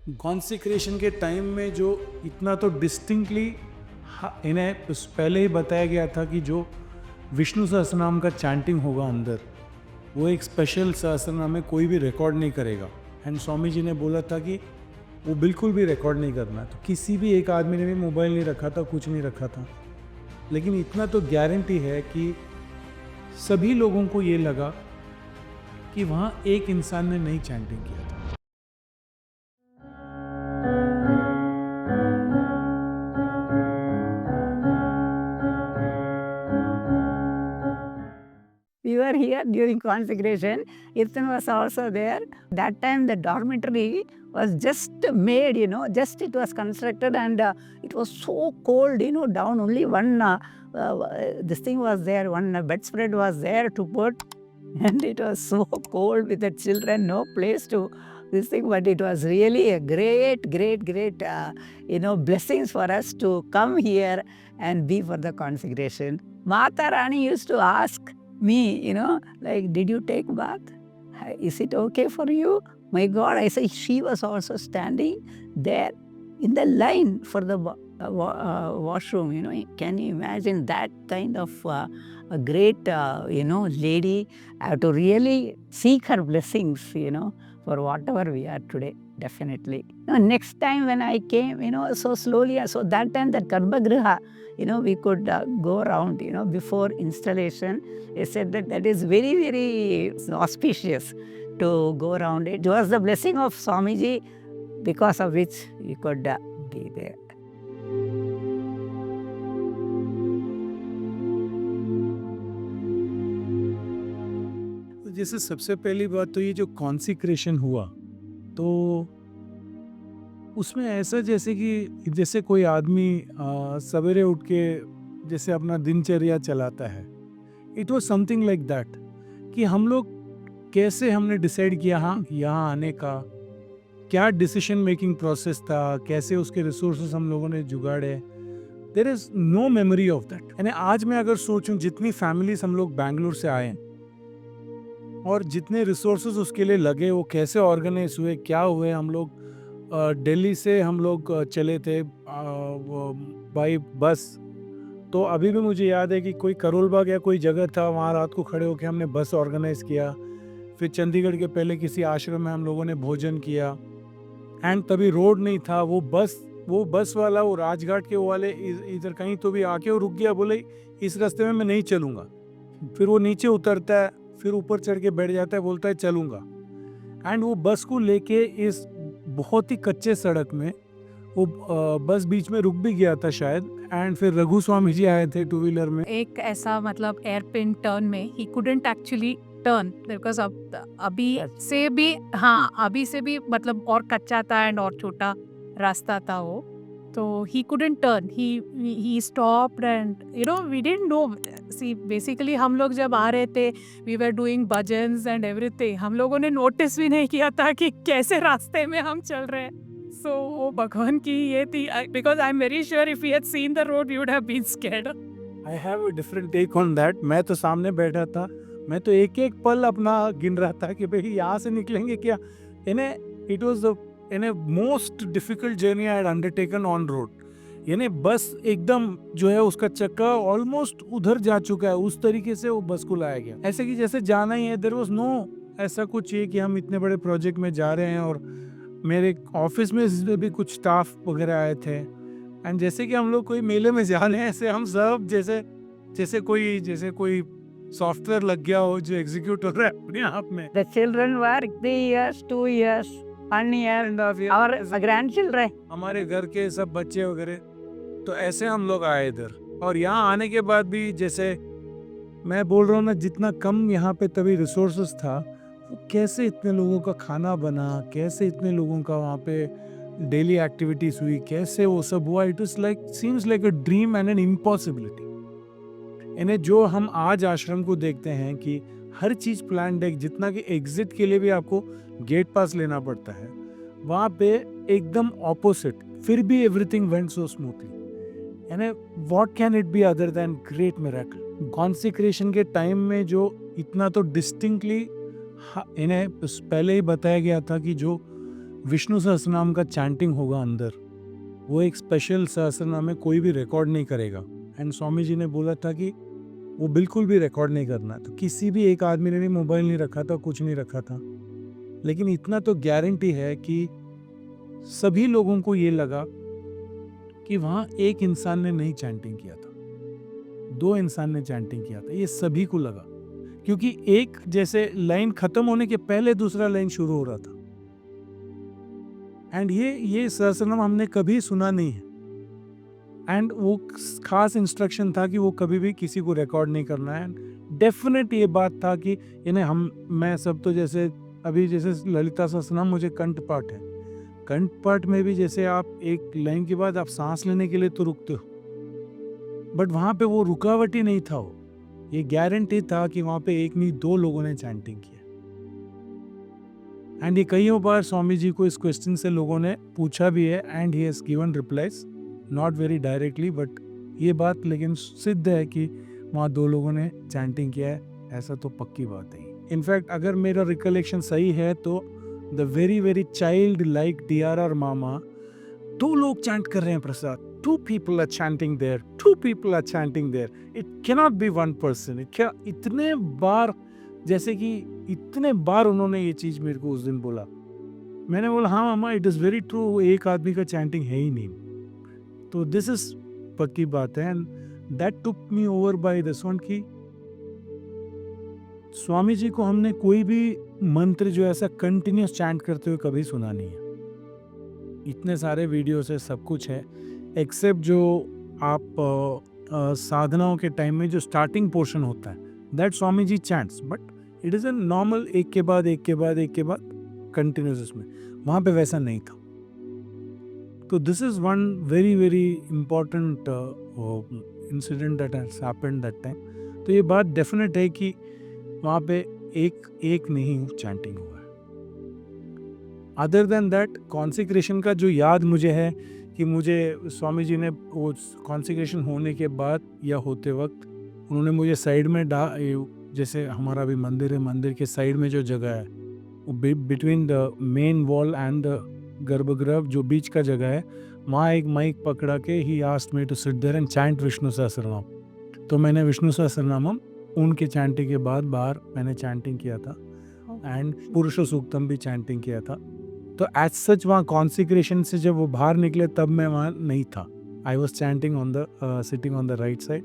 Consecration के time में जो इतना तो डिस्टिंक्टली इन्हें पहले ही बताया गया था कि जो विष्णु सहस्त्रनाम का चैंटिंग होगा अंदर, वो एक स्पेशल सहस्त्रनाम में कोई भी रिकॉर्ड नहीं करेगा। एंड स्वामी जी ने बोला था कि वो बिल्कुल भी रिकॉर्ड नहीं करना है। तो किसी भी एक आदमी ने भी मोबाइल नहीं रखा था, कुछ नहीं रखा था, लेकिन इतना तो गारंटी है कि सभी लोगों को ये लगा कि वहाँ एक इंसान ने नहीं चैंटिंग किया था। We were here during consecration. Irfan was also there. That time the dormitory was just made, just it was constructed, and it was so cold, down only one, this thing was there, one bedspread was there to put, and it was so cold with the children, no place to this thing, but it was really a great blessings for us to come here and be for the consecration. Mata Rani used to ask me, like, did you take bath? Is it okay for you? My God, I say, she was also standing there in the line for the washroom. Can you imagine that kind of a great, lady? I have to really seek her blessings, for whatever we are today, definitely. Next time when I came, so slowly, so that time that Garbhagriha, we could go around, before installation. They said that is very, very auspicious to go around it. It was the blessing of Swamiji because of which we could be there. जैसे सबसे पहली बात तो ये जो consecration हुआ, तो उसमें ऐसा जैसे कोई आदमी सवेरे उठ के जैसे अपना दिनचर्या चलाता है, it was something like that कि हम लोग कैसे हमने डिसाइड किया यहाँ आने का, क्या डिसीजन मेकिंग प्रोसेस था, कैसे उसके रिसोर्सेस हम लोगों ने जुगाड़े। There is no memory of that. यानी आज मैं अगर सोचूं जितनी फैमिलीज हम लोग बैंगलोर से आए और जितने रिसोर्सेज उसके लिए लगे, वो कैसे ऑर्गेनाइज हुए, क्या हुए। हम लोग दिल्ली से हम लोग चले थे बाई बस, तो अभी भी मुझे याद है कि कोई करोल बाग या कोई जगह था, वहाँ रात को खड़े होकर हमने बस ऑर्गेनाइज किया। फिर चंडीगढ़ के पहले किसी आश्रम में हम लोगों ने भोजन किया। एंड तभी रोड नहीं था, वो बस वाला, वो राजघाट के वो वाले इधर कहीं तो भी आके वो रुक गया, बोले इस रास्ते में मैं नहीं चलूँगा। फिर वो नीचे उतरता है, फिर ऊपर चढ़ के बैठ जाता है, बोलता है चलूँगा। एंड वो बस को लेके इस बहुत ही कच्चे सड़क में वो बस बीच में रुक भी गया था शायद। एंड फिर रघु स्वामी जी आए थे टू व्हीलर में। एक ऐसा मतलब एयरपिन टर्न में he couldn't actually turn because अभी से भी मतलब और कच्चा था एंड और छोटा रास्ता था वो, तो he couldn't turn, he stopped and we didn't know. See basically हम लोग जब आ रहे थे, we were doing bhajans and everything, हम लोगों ने नोटिस भी नहीं किया था कि कैसे रास्ते में हम चल रहे हैं। सो वो भगवान की ये थी, because I am very sure if we had seen the road we would have been scared. I have a different take on that. मैं तो सामने बैठा था, मैं तो एक एक पल अपना गिन रहा था कि भाई यहाँ से निकलेंगे क्या। It was the most difficult journey I had undertaken on road. यानी बस एकदम जो है उसका चक्का ऑलमोस्ट उधर जा चुका है, उस तरीके से वो बस को लाया गया, ऐसे कि जैसे जाना ही है। देयर वाज नो ऐसा कुछ ये कि हम इतने बड़े प्रोजेक्ट में जा रहे हैं। और मेरे ऑफिस में भी कुछ स्टाफ वगैरह आए थे, एंड जैसे कि हम लोग कोई मेले में जा रहे हैं, ऐसे हम सब जैसे कोई सॉफ्टवेयर लग गया हो जो एग्जीक्यूट हो रहा है अपने आप में। The children were 3 years, 2 years, 1 year, our grandchildren. हमारे घर के सब बच्चे वगैरह, तो ऐसे हम लोग आए इधर। और यहाँ आने के बाद भी जैसे मैं बोल रहा हूँ ना, जितना कम यहाँ पे तभी रिसोर्सेस था, वो कैसे इतने लोगों का खाना बना, कैसे इतने लोगों का वहाँ पे डेली एक्टिविटीज हुई, कैसे वो सब हुआ। It is like seems like a dream and an impossibility. यानी जो हम आज आश्रम को देखते हैं कि हर चीज प्लान्ड है, जितना कि एग्जिट के लिए भी आपको गेट पास लेना पड़ता है, वहाँ पे एकदम ऑपोजिट, फिर भी एवरीथिंग वेंट सो स्मूथली। यानी what can it be other than great miracle. Consecration के टाइम में जो इतना तो डिस्टिंक्टली इन्हें पहले ही बताया गया था कि जो विष्णु सहस्रनाम का चैंटिंग होगा अंदर, वो एक स्पेशल सहस्रनाम है, कोई भी रिकॉर्ड नहीं करेगा। एंड स्वामी जी ने बोला था कि वो बिल्कुल भी रिकॉर्ड नहीं करना। तो किसी भी एक आदमी ने भी मोबाइल नहीं रखा था, कुछ नहीं रखा था, लेकिन इतना तो गारंटी है कि सभी लोगों को ये लगा कि वहाँ एक इंसान ने नहीं चैंटिंग किया था, 2 इंसान ने चैंटिंग किया था, ये सभी को लगा। क्योंकि एक जैसे लाइन खत्म होने के पहले दूसरा लाइन शुरू हो रहा था। एंड ये सहस्रनाम हमने कभी सुना नहीं है। एंड वो खास इंस्ट्रक्शन था कि वो कभी भी किसी को रिकॉर्ड नहीं करना है। डेफिनेट ये बात था कि मैं सब तो जैसे अभी जैसे ललिता सहस्रनाम मुझे कंठपाठ है, कंठपाठ में भी जैसे आप एक लाइन के बाद आप सांस लेने के लिए तो रुकते हो, बट वहाँ पे वो रुकावट ही नहीं था। वो ये गारंटी था कि वहाँ पे एक नहीं 2 लोगों ने चैंटिंग किया। एंड ये कईयों बार स्वामी जी को इस क्वेश्चन से लोगों ने पूछा भी है and he has given replies, not very directly, but ये बात लेकिन सिद्ध है कि वहाँ 2 लोगों ने चैंटिंग किया है, ऐसा तो पक्की बात है। इनफैक्ट अगर मेरा रिकलेक्शन सही है तो the very very child like DRR मामा, 2 लोग चैंट कर रहे हैं प्रसाद, 2 people are chanting there, 2 people are chanting there, it cannot be 1 person, इतने बार, जैसे कि इतने बार उन्होंने ये चीज मेरे को उस दिन बोला। मैंने बोला हाँ मामा, इट इज वेरी ट्रू, एक आदमी का चैंटिंग है ही नहीं। तो दिस इज पक्की बात है। And that took me over by this one कि स्वामी जी को हमने कोई भी मंत्र जो ऐसा कंटिन्यूस चैंट करते हुए कभी सुना नहीं है। इतने सारे वीडियोस है, सब कुछ है, एक्सेप्ट जो आप साधनाओं के टाइम में जो स्टार्टिंग पोर्शन होता है, that Swami ji chants, but it is a normal एक के बाद एक के बाद एक के बाद कंटिन्यूस। इसमें वहाँ पे वैसा नहीं था। तो this is one very very important incident that has happened that time. तो ये बात डेफिनेट है कि वहाँ पे एक नहीं चैंटिंग हुआ है। अदर देन दैट कॉन्सिक्रेशन का जो याद मुझे है कि मुझे स्वामी जी ने वो कॉन्सिक्रेशन होने के बाद या होते वक्त उन्होंने मुझे साइड में जैसे हमारा भी मंदिर है, मंदिर के साइड में जो जगह है वो between the main wall and the गर्भगृह जो बीच का जगह है, वहाँ एक माइक पकड़ा के he asked me to sit there and chant Vishnu Sahasranama. तो मैंने विष्णु सहस्रनाम उनके चैंटिंग के बाद बाहर मैंने चैंटिंग किया था एंड पुरुष सूक्तम भी चैंटिंग किया था। तो एज सच वहाँ कॉन्सिक्रेशन से जब वो बाहर निकले तब मैं वहाँ नहीं था। I was chanting on the sitting on the right side.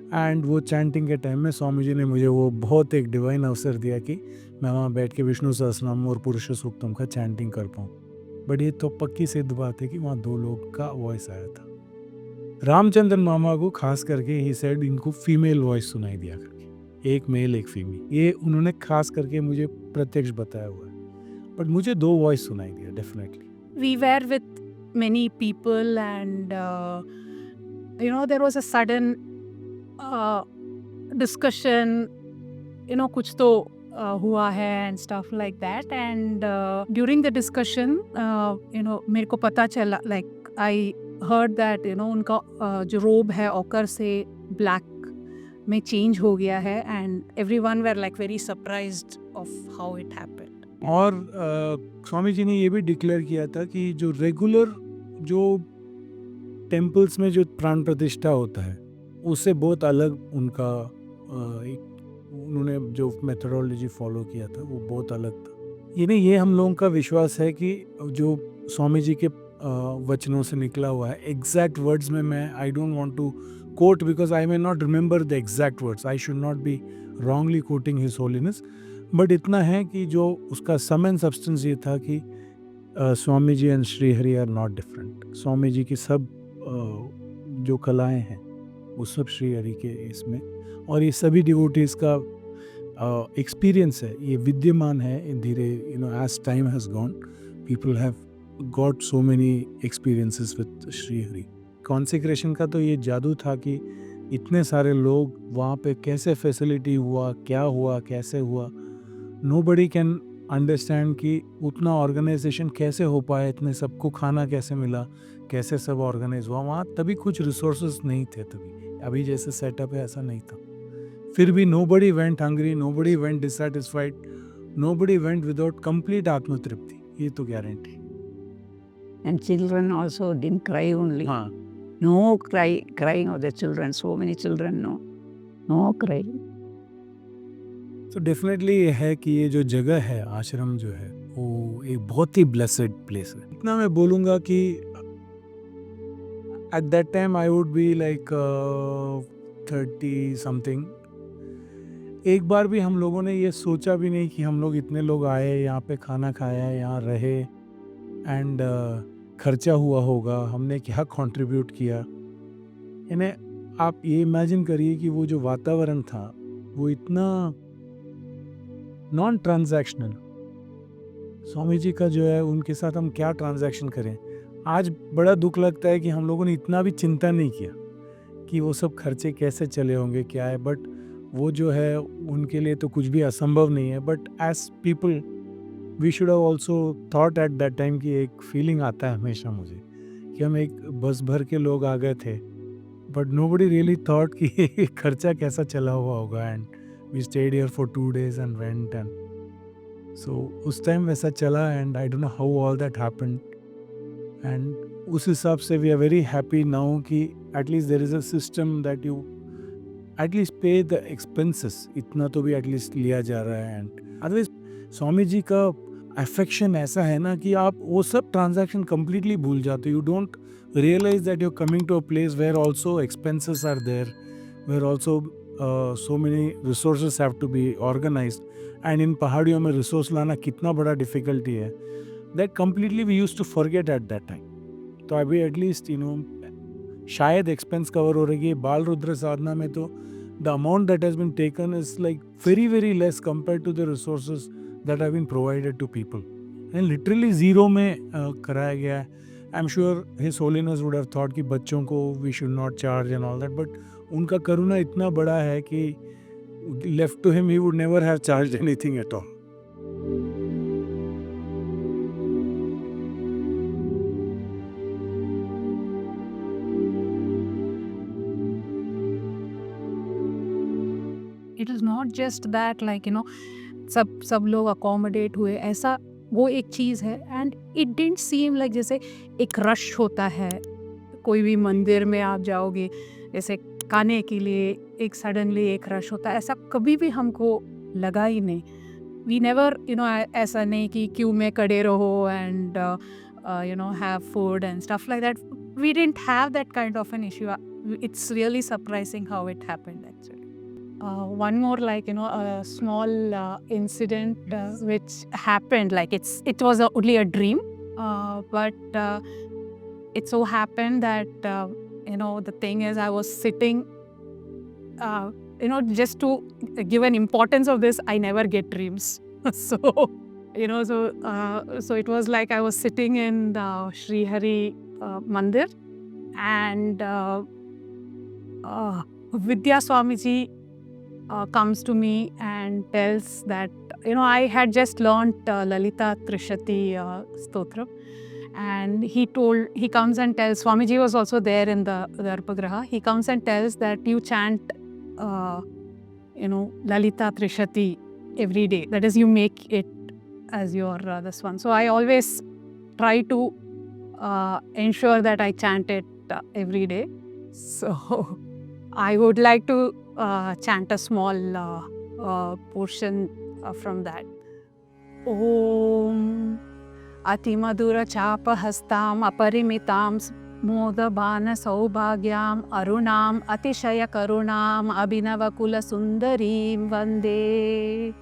And वो चैंटिंग के टाइम में स्वामी जी ने मुझे वो बहुत एक डिवाइन अवसर दिया कि मैं वहाँ बैठ के विष्णु सहस्रनाम और पुरुष सूक्तम का चैंटिंग कर पाऊँ। बट ये तो पक्की सिद्ध बात है कि वहाँ 2 लोग का वॉइस आया था। रामचंद्रन मामा को खास करके ही सेड इनको फीमेल वॉइस सुनाई दिया करके, एक मेल एक फीमेल, ये उन्होंने खास करके मुझे प्रत्यक्ष बताया हुआ है। बट मुझे 2 वॉइस सुनाई दिया definitely. We were with many people and there was a sudden discussion, कुछ तो हुआ है and stuff like that, and during the discussion मेरे को पता चला, like I heard that उनका जो रोब है ओकर से ब्लैक में चेंज हो गया है and everyone were like very surprised of how it happened. और स्वामी जी ने ये भी डिक्लेयर किया था कि जो रेगुलर जो टेम्पल्स में जो प्राण प्रतिष्ठा होता है उससे बहुत अलग उनका उन्होंने जो मेथोडोलॉजी फॉलो किया था वो बहुत अलग था। ये हम लोगों का विश्वास है कि जो स्वामी जी के वचनों से निकला हुआ है, एग्जैक्ट वर्ड्स में मैं I don't want to quote because I may not remember the exact words, I should not be wrongly quoting his holiness, but इतना है कि जो उसका सम एंड सब्सटेंस ये था कि Swami ji and Shri Hari are not different. Swami ji की सब जो कलाएं हैं वो सब श्री हरि के इसमें, और ये सभी डिवोटीज का एक्सपीरियंस है, ये विद्यमान है धीरे as time has gone people have got so many experiences with Shri Hari. Consecration का तो ये जादू था कि इतने सारे लोग वहाँ पे कैसे फैसिलिटी हुआ, क्या हुआ, कैसे हुआ, नोबडी कैन अंडरस्टैंड कि उतना ऑर्गेनाइजेशन कैसे हो पाया, इतने सबको खाना कैसे मिला, कैसे सब ऑर्गेनाइज हुआ। वहाँ तभी कुछ रिसोर्सेज नहीं थे, तभी अभी जैसे सेटअप है ऐसा नहीं था। फिर भी nobody went hungry, nobody went dissatisfied, nobody went without complete आत्मतृप्ति, ये तो guarantee. And children also didn't cry only. हाँ No crying of the children. So many children, no crying. तो डेफिनेटली ये है कि ये जो जगह है आश्रम जो है वो एक बहुत ही ब्लेसेड प्लेस है. इतना मैं बोलूँगा कि eight that time I would be like 30 something. एक बार भी हम लोगों ने ये सोचा भी नहीं कि हम लोग इतने लोग आए यहाँ पे खाना खाया यहाँ रहे एंड खर्चा हुआ होगा, हमने क्या कंट्रीब्यूट किया. यानी आप ये इमेजिन करिए कि वो जो वातावरण था वो इतना नॉन ट्रांजैक्शनल. स्वामी जी का जो है उनके साथ हम क्या ट्रांजैक्शन करें. आज बड़ा दुख लगता है कि हम लोगों ने इतना भी चिंता नहीं किया कि वो सब खर्चे कैसे चले होंगे क्या है. बट वो जो है उनके लिए तो कुछ भी असंभव नहीं है. But as people we should have also thought at that time कि एक फीलिंग आता है हमेशा मुझे कि हम एक बस भर के लोग आ गए थे बट नोबडी रियली थॉट कि खर्चा कैसा चला हुआ होगा. And we stayed here for 2 days and went and so उस टाइम वैसा चला and I don't know how all that happened. And उस हिसाब से we are very happy now कि at least there is a system that you at least pay the expenses. इतना तो भी एटलीस्ट लिया जा रहा है. एंड अदरवाइज स्वामी जी का अफेक्शन ऐसा है ना कि आप वो सब ट्रांजैक्शन कम्प्लीटली भूल जाते हो. You don't realise that you are coming to a place where also expenses are there, where also so many resources have to be organized. And in पहाड़ियों में रिसोर्स लाना कितना बड़ा डिफ़िकल्टी है, that completely we used to forget at that time. तो अभी at least शायद expense cover हो रही है. बाल रुद्र साधना में तो the amount that has been taken is like very very less compared to the resources that have been provided to people. And literally zero में कराया गया है. I'm sure His Holiness would have thought कि बच्चों को we should not charge and all that, but उनका करुणा इतना बड़ा है कि left to him he would never have charged anything at all. It is not just that like सब लोग अकोमोडेट हुए ऐसा, वो एक चीज़ है. And it didn't seem like जैसे एक रश होता है कोई भी मंदिर में आप जाओगे जैसे खाने के लिए एक सडनली एक रश होता है, ऐसा कभी भी हमको लगा ही नहीं. वी नेवर ऐसा नहीं कि क्यू में खड़े रहो and have food and stuff like that. We didn't have that kind of an issue. It's really surprising how it happened actually. One more a small incident which happened, like it was only a dream, but it so happened that the thing is I was sitting, just to give an importance of this, I never get dreams. So so it was like I was sitting in the Sri Hari Mandir, and Vidya Swamiji comes to me and tells that I had just learnt Lalita Trishati Stotram, and he comes and tells, Swamiji was also there in the Garbhagriha. He comes and tells that you chant Lalita Trishati every day, that is you make it as your this one. So I always try to ensure that I chant it every day. So I would like to chant a small portion from that. Om Atimadura Chapahastam Aparimitam Modabana Saubhagyam Arunam Atishaya Karunam Abhinavakula Sundarim Vande.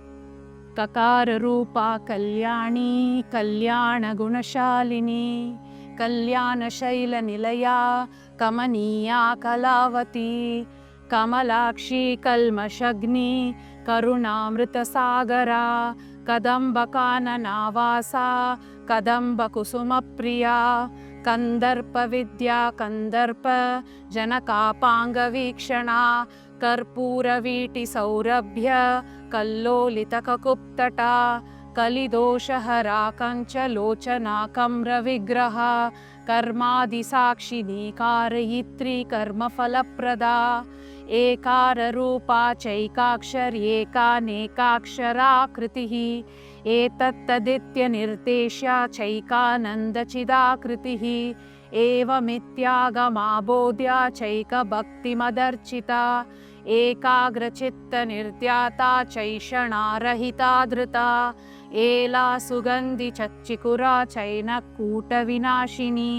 Kakara Rupa Kalyani Kalyana Gunashalini Kalyana Shaila Nilaya Kamaniya Kalavati Kamalakshi Kalmashagni Karunamrita Sagara Kadambakana Navasa Kadamba Kusuma Priya Kandarpa Vidya Kandarpa Janakapanga Vikshana Karpura Viti Saurabhya Kallolita Kakuptata Kalidosha Hara Kancha Lochana Kamra Vigraha Karmadi Sakshini Karayitri Karma Falaprada Ekara Rupa Chaikakshar Eka Nekakshara Kritihi एतत्तदित्यनिर्देश्य चैकानन्दचिदाकृतिः एवमित्यागमाबोध्य चैकभक्तिमदर्चिता एकाग्रचित्तनिर्ध्याता चैषणारहिता धृता एला सुगन्धिचच्चिकुरा चैनकूटविनाशिनी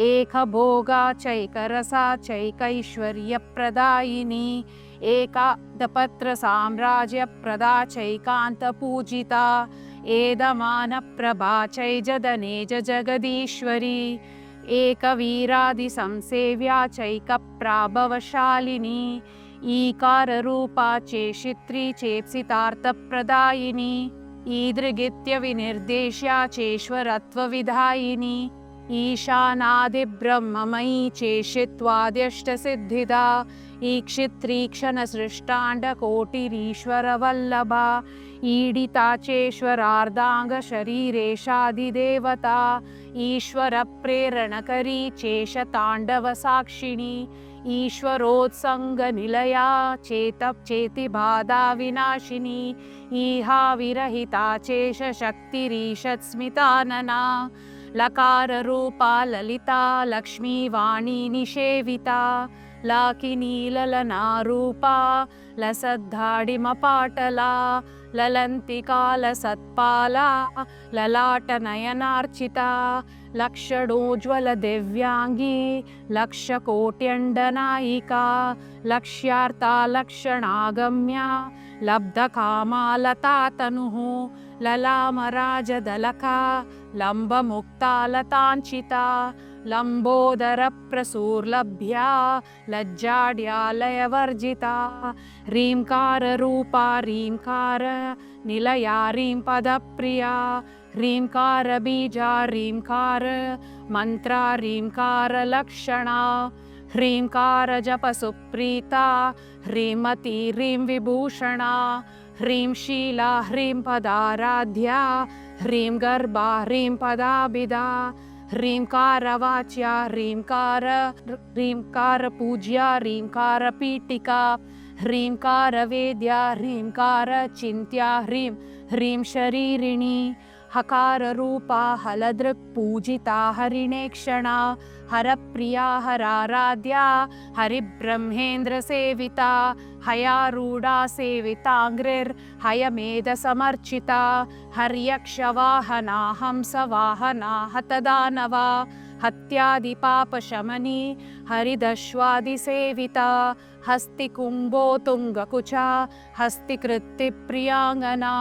एकभोगा चैकरसा चैकैश्वर्यप्रदायिनी एकादपत्रसाम्राज्यप्रदा चैकान्तपूजिता एदमानप्रभा चैजदनेज जगदीश्वरी एकवीरादिसंसेव्या चैकप्राभवशालिनी ईकाररूपा चेशित्री चेप्सितार्थप्रदायिनी ईदृगित्यविनिर्देश्या चेश्वरत्वविधायिनी ईशानादिब्रह्ममयी चेशित्वाद्यष्टसिद्धिदा ईक्षित्रीक्षणसृष्टाण्डकोटिरीश्वरवल्लभा ईडिता चेश्वरार्धाङ्गशरीरेशादिदेवता ईश्वरप्रेरणकरी चेशताण्डवसाक्षिणी ईश्वरोत्सङ्गनिलया चेतिबाधा विनाशिनी ईहा विरहिता चेशशक्तिरीषत्स्मितानना लकाररूपा ललिता लक्ष्मीवाणी निषेविता लाकिनीललनारूपा लसद्धाडिमपाटला ललन्तिका लसत्पाला ललाटनयनार्चिता लक्षणोज्ज्वलदिव्याङ्गी लक्षकोट्यण्डनायिका लक्ष्यार्था लक्षणागम्या लब्धकामा लतातनुः ललामराजदलका लम्बमुक्ता लताञ्चिता लम्बोदरप्रसूर्लभ्या लज्जाड्यालयवर्जिता ह्रीङ्काररूपा ह्रीङ्कार निलया ह्रीङ्पदप्रिया ह्रीङ्कारबीजा ह्रीङ्कार मन्त्रा ह्रीङ्कारलक्षणा ह्रीङ्कारजपसुप्रीता ह्रीमती ह्रीं विभूषणा ह्रीं शीला ह्रीं पदाराध्या ह्रीं गर्भा ह्रीं पदाभिधा ह्रींकारवाच्या ह्रींकारपूज्या ह्रींकारपीठिका ह्रींकारवेद्या ह्रींकारचिन्त्या ह्रीं ह्रीं शरीरिणी हकाररूपा हलदृक्पूजिता हरिणेक्षणा हरप्रिया हराराध्या हरिब्रह्मेन्द्रसेविता हयारूढा सेविताङ्घ्रिर्हयमेधसमर्चिता हर्यक्षवाहना हंसवाहना हतदानवा हत्यादिपापशमनी हरिदश्वादिसेविता हस्तिकुम्भोतुङ्गकुचा हस्तिकृत्तिप्रियाङ्गना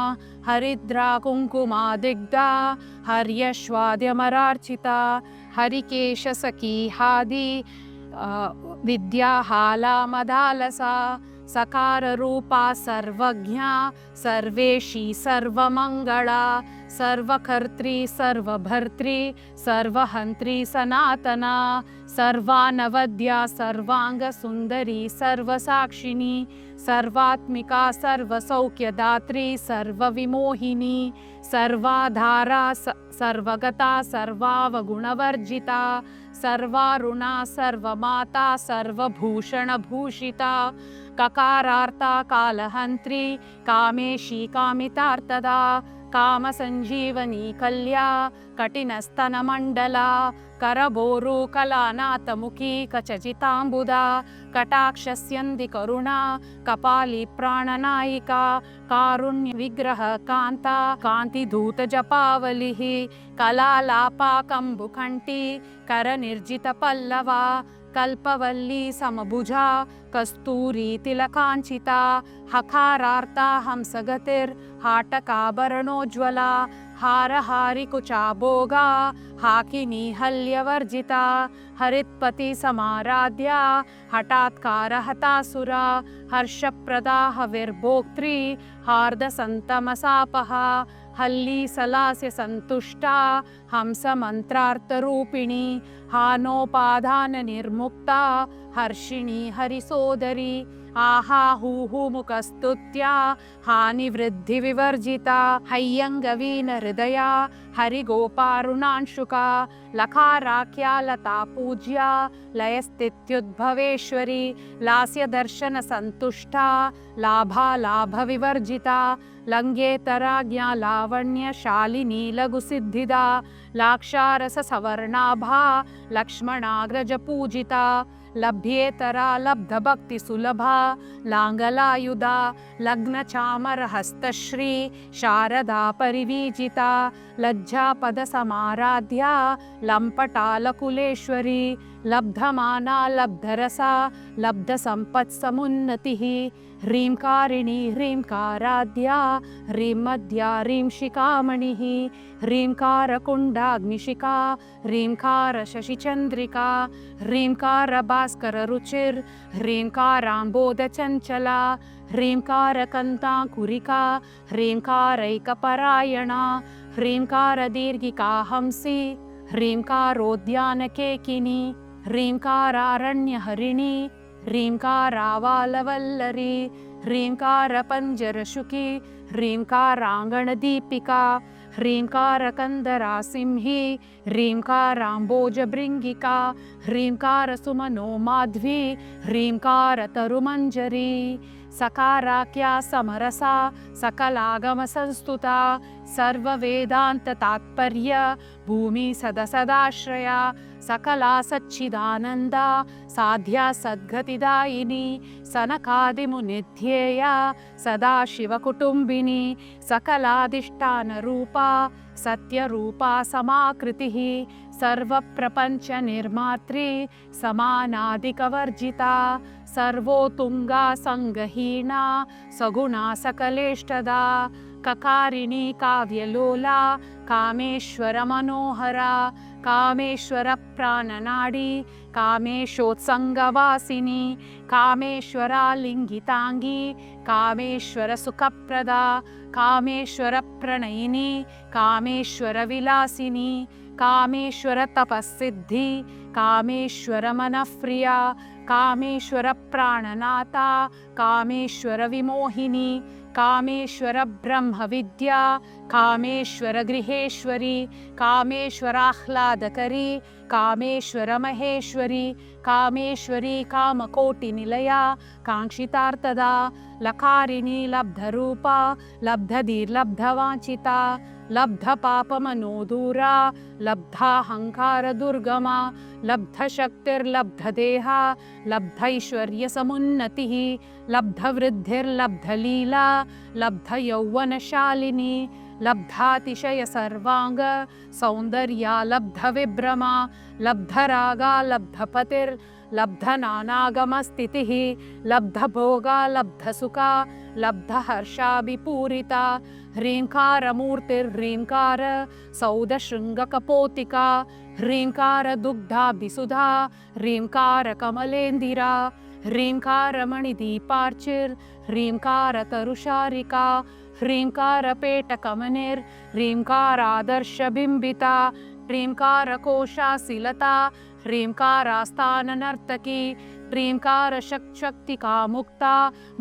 हरिद्रा कुङ्कुमादिग्धा हर्यश्वाद्यमरार्चिता हरिकेशसखी हादि विद्याहाला मदालसा सकाररूपा सर्वज्ञा सर्वेशी सर्वमङ्गला सर्वकर्त्री सर्वभर्त्री सर्वहन्त्री सनातना सर्वानवद्या सर्वाङ्गसुन्दरी सर्वसाक्षिणी सर्वात्मिका सर्वसौख्यदात्री सर्वविमोहिनी सर्वाधारा सर्वगता सर्वावगुणवर्जिता सर्वारुणा सर्वमाता सर्वभूषणभूषिता ककारार्ता कालहन्त्री कामेशी कामितार्थदा कामसञ्जीवनी कल्या कठिनस्तनमण्डला करबोरु कलानाथमुखी कचजिताम्बुदा कटाक्षस्यन्दी करुणा कपाली प्राणनायिका कारुण्यविग्रह कान्ता कान्तिधूतजपावलिः कलालापा कम्बुकण्ठी करनिर्जितपल्लवा कल्पवल्ली समभुजा कस्तूरी तिलकाञ्चिता हकारार्ता हंसगतिर्हाटकाभरणोज्ज्वला हारहारिकुचा भोगा हाकिनी हल्यवर्जिता हरित्पति समाराध्या हठात्कारहतासुरा हर्षप्रदा हविर्भोक्त्री हार्दसन्तमसापहा हल्लीसलास्य सन्तुष्टा हंसमन्त्रार्थरूपिणी हानोपादाननिर्मुक्ता हर्षिणी हरिसोदरी आहाहूहुमुखस्तुत्या हानिवृद्धिविवर्जिता हैयङ्गवीनहृदया हरिगोपारुणांशुका लकाराख्या लता पूज्या लयस्थित्युद्भवेश्वरी लास्यदर्शनसन्तुष्टा लाभालाभविवर्जिता लङ्घेतराज्ञा लावण्यशालिनी लघुसिद्धिदा लाक्षारससवर्णाभा लक्ष्मणाग्रजपूजिता लभ्येतरा लब्धभक्तिसुलभा लाङ्गलायुधा लग्नचामरहस्तश्री शारदा परिवीजिता लज्जापदसमाराध्या लम्पटालकुलेश्वरी लब्धमाना लब्धरसा लब्धसम्पत्समुन्नतिः ह्रींकारिणी ह्रींकाराध्या ह्रींमध्या ह्रींशिखामणिः ह्रींकारकुण्डाग्निशिखा ह्रींकारशशिचन्द्रिका ह्रींकारभास्कररुचिर् ह्रींकाराम्बोधचञ्चला ह्रींकारकन्ताङ्कुरिका ह्रींकारैकपरायणा ह्रींकारदीर्घिका हंसी ह्रींकारोद्यानकेकिनी ह्रींकारारण्यहरिणी ह्रींकारावालवल्लरी ह्रींकारपञ्जरशुकी ह्रींकाराङ्गणदीपिका ह्रींकारकन्दरासिंही ह्रींकाराम्बोजभृङ्गिका ह्रींकारसुमनोमाध्वी ह्रींकारतरुमञ्जरी सकाराख्या समरसा सकलागमसंस्तुता सर्ववेदान्ततात्पर्य भूमि सदसदाश्रया सकला सच्चिदानन्दा साध्या सद्गतिदायिनी सनकादिमुनिध्येया सदाशिवकुटुम्बिनी सकलाधिष्ठानरूपा सत्यरूपा समाकृतिः सर्वप्रपञ्चनिर्मात्री समानादिकवर्जिता सर्वोत्तुङ्गा सङ्गहीना सगुणा सकलेष्टदा ककारिणी काव्यलोला कामेश्वरमनोहरा कामेश्वरप्राणनाडी कामेशोत्सङ्गवासिनी कामेश्वरालिङ्गिताङ्गी कामेश्वरसुखप्रदा कामेश्वरप्रणयिनी कामेश्वरविलासिनी कामेश्वरतपःसिद्धि कामेश्वरमनःप्रिया कामेश्वरप्राणनाथा कामेश्वरविमोहिनी कामेश्वरब्रह्मविद्या कामेश्वरगृहेश्वरी कामेश्वराह्लादकरी कामेश्वरमहेश्वरी कामेश्वरी कामकोटिनिलया काङ्क्षितार्थदा लकारिणी लब्धरूपा लब्धधीर्लब्धवाञ्छिता लब्धपापमनोदूरा लब्धाहङ्कारदुर्गमा लब्धशक्तिर्लब्धदेहा लब्धैश्वर्यसमुन्नतिः लब्धवृद्धिर्लब्धलीला लब्धयौवनशालिनी लब्धातिशय सर्वांग सौन्दर्या लब्धविभ्रमा लब्धरागा लब्धपतिर् लब्धनानागमस्थितिः लब्धभोगा लब्धसुखा लब्धहर्षाभिपूरिता ह्रींकारमूर्तिर्ह्रींकार सौदशृङ्गकपोतिका ह्रींकारदुग्धाभिसुधा ह्रींकारकमलेन्दिरा ह्रींकारमणिदीपार्चिर् ह्रींकारतरुशारिका ह्रींकारपेटकमनिर् ह्रींकारादर्शबिम्बिता ह्रींकारकोशासिलता ह्रींकारास्थाननर्तकी ह्रींकारशक्तिका मुक्ता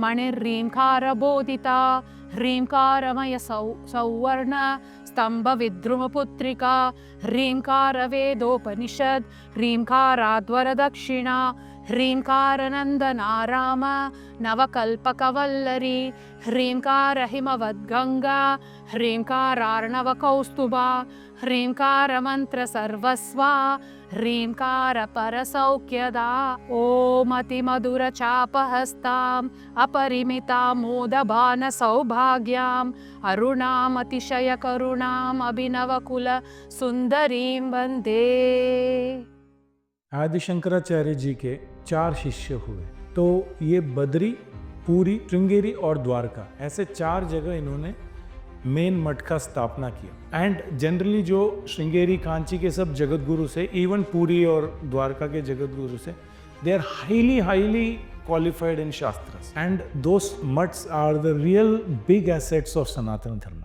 मणिर्ह्रींकारबोधिता ह्रींकारमय सौवर्ण स्तम्भविद्रुमपुत्रिका ह्रींकारवेदोपनिषद् ह्रींकाराद्वरदक्षिणा ह्रींकारनन्दनाराम नवकल्पकवल्लरी ह्रींकारहिमवद्गङ्गा ह्रींकारार्णवकौस्तुभा ह्रींकारमन्त्रसर्वस्वा ह्रींकारपरसौख्यदा ॐ अतिमधुरचापहस्ताम् अपरिमितामोदभानसौभाग्याम् अरुणामतिशयकरुणाम् अभिनवकुलसुन्दरीं वन्दे। आदि शंकराचार्य जी के 4 शिष्य हुए, तो ये बद्री, पुरी, श्रृंगेरी और द्वारका, ऐसे 4 जगह इन्होंने मेन मठ का स्थापना किया। एंड जनरली जो श्रृंगेरी, कांची के सब जगत गुरु से, इवन पुरी और द्वारका के जगत गुरु से, they are highly qualified in shastras, and those mutts are the real big assets of Sanatana Dharma.